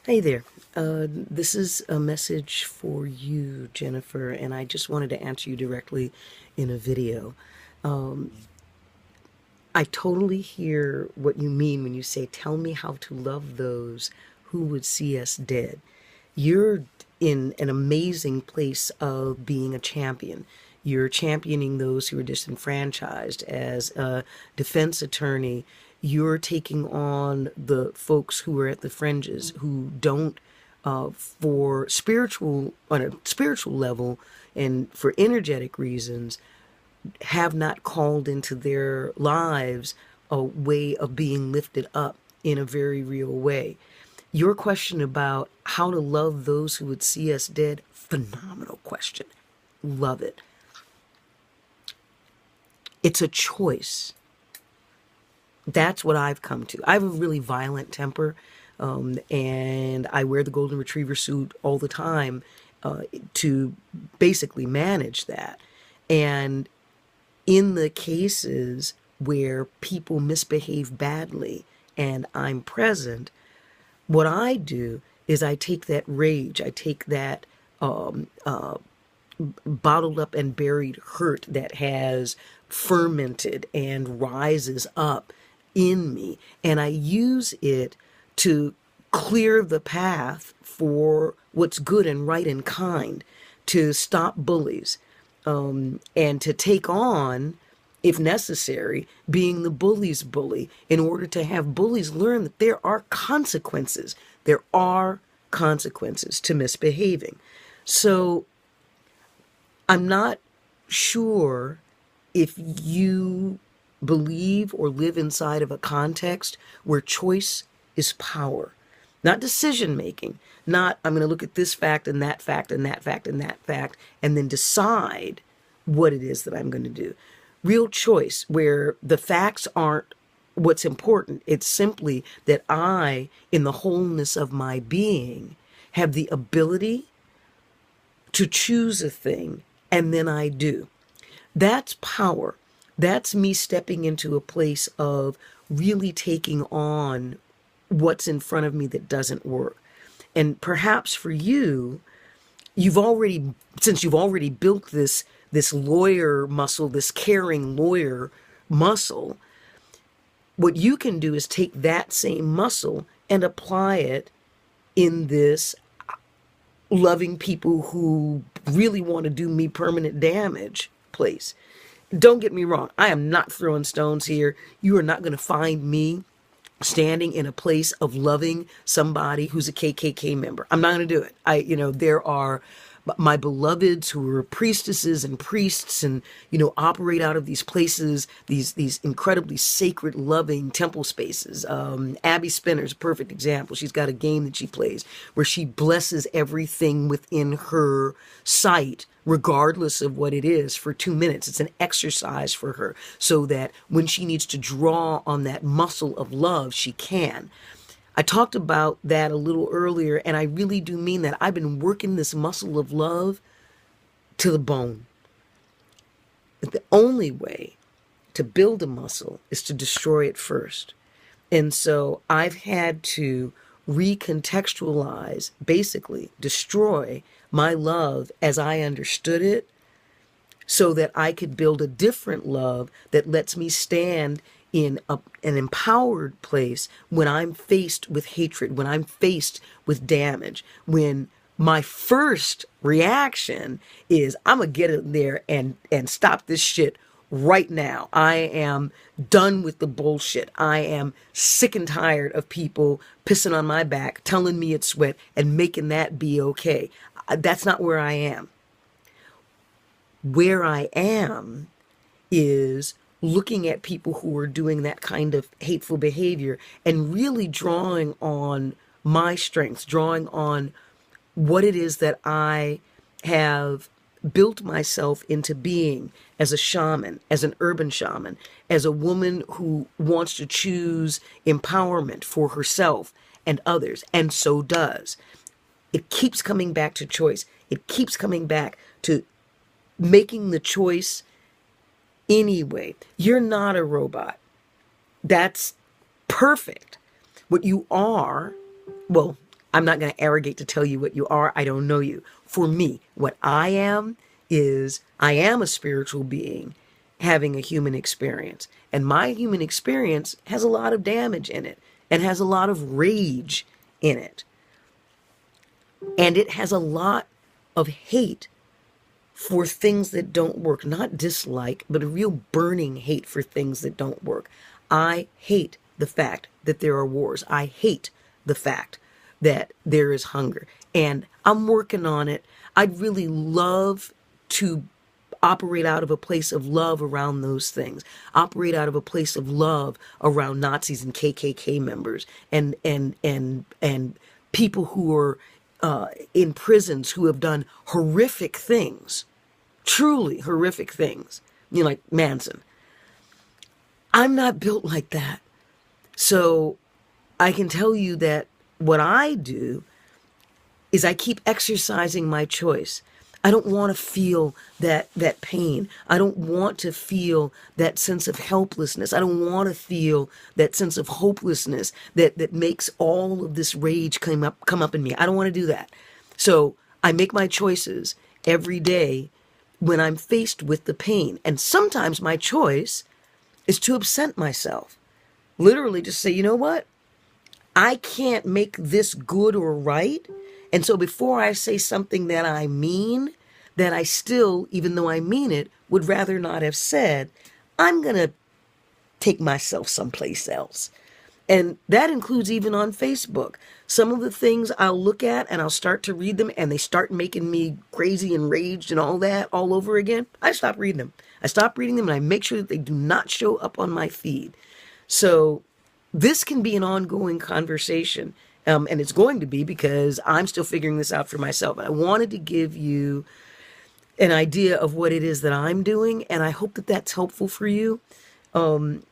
Hey there. This is a message for you, Jennifer, and I just wanted to answer you directly in a video. Um, I totally hear what you mean when you say, tell me how to love those who would see us dead. You're in an amazing place of being a champion. You're championing those who are disenfranchised. As a defense attorney, you're taking on the folks who are at the fringes, who don't, for spiritual, on a spiritual level and for energetic reasons, have not called into their lives a way of being lifted up in a very real way. Your question about how to love those who would see us dead, phenomenal question. Love it. It's a choice. That's what I've come to. I have a really violent temper, and I wear the golden retriever suit all the time to basically manage that. And in the cases where people misbehave badly and I'm present, what I do is I take that rage, I take that bottled up and buried hurt that has fermented and rises up in me, and I use it to clear the path for what's good and right and kind, to stop bullies, and to take on, if necessary, being the bully's bully, in order to have bullies learn that there are consequences. There are consequences to misbehaving. So I'm not sure if you believe or live inside of a context where choice is power, not decision making, not I'm going to look at this fact and that fact and that fact and that fact and then decide what it is that I'm going to do. Real choice where the facts aren't what's important. It's simply that I, in the wholeness of my being, have the ability to choose a thing, and then I do. That's power. That's me stepping into a place of really taking on what's in front of me that doesn't work. And perhaps for you, since you've already built this lawyer muscle, this caring lawyer muscle, what you can do is take that same muscle and apply it in this loving people who really want to do me permanent damage place. Don't get me wrong. I am not throwing stones here. You are not going to find me standing in a place of loving somebody who's a KKK member. I'm not going to do it. There are my beloveds who are priestesses and priests and, operate out of these places, these incredibly sacred, loving temple spaces. Abby Spinner's a perfect example. She's got a game that she plays where she blesses everything within her sight, regardless of what it is, for 2 minutes. It's an exercise for her so that when she needs to draw on that muscle of love, she can. I talked about that a little earlier, and I really do mean that. I've been working this muscle of love to the bone. But the only way to build a muscle is to destroy it first. And so I've had to recontextualize, basically destroy my love as I understood it, so that I could build a different love that lets me stand in an empowered place when I'm faced with hatred, when I'm faced with damage, when my first reaction is I'm gonna get in there and stop this shit right now. I am done with the bullshit. I am sick and tired of people pissing on my back, telling me it's wet, and making that be okay. That's not where I am. Where I am is looking at people who are doing that kind of hateful behavior and really drawing on my strengths, drawing on what it is that I have built myself into being as a shaman, as an urban shaman, as a woman who wants to choose empowerment for herself and others, and so does. It keeps coming back to choice. It keeps coming back to making the choice anyway. You're not a robot. That's perfect. What you are, well, I'm not going to arrogate to tell you what you are. I don't know you. For me, what I am is I am a spiritual being having a human experience. And my human experience has a lot of damage in it and has a lot of rage in it. And it has a lot of hate for things that don't work. Not dislike, but a real burning hate for things that don't work. I hate the fact that there are wars. I hate the fact that there is hunger. And I'm working on it. I'd really love to operate out of a place of love around those things. Operate out of a place of love around Nazis and KKK members and people who are in prisons who have done horrific things, truly horrific things, you know, like Manson. I'm not built like that. So I can tell you that what I do is I keep exercising my choice. I don't want to feel that pain. I don't want to feel that sense of helplessness. I don't want to feel that sense of hopelessness that makes all of this rage come up in me. I don't want to do that. So I make my choices every day when I'm faced with the pain. And sometimes my choice is to absent myself. Literally just say, you know what? I can't make this good or right. And so before I say something that I mean, that I still, even though I mean it, would rather not have said, I'm going to take myself someplace else. And that includes even on Facebook. Some of the things I'll look at and I'll start to read them and they start making me crazy and raged and all that all over again. I stop reading them. I stop reading them and I make sure that they do not show up on my feed. So this can be an ongoing conversation. And it's going to be because I'm still figuring this out for myself. I wanted to give you an idea of what it is that I'm doing. And I hope that that's helpful for you. I'm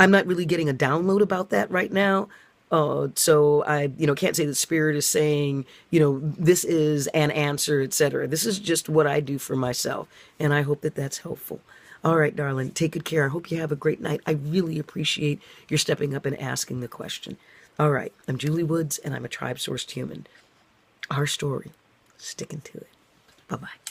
not really getting a download about that right now. So I, can't say the Spirit is saying, this is an answer, etc. This is just what I do for myself. And I hope that that's helpful. All right, darling, take good care. I hope you have a great night. I really appreciate your stepping up and asking the question. All right, I'm Julie Woods, and I'm a tribe-sourced human. Our story, sticking to it. Bye-bye.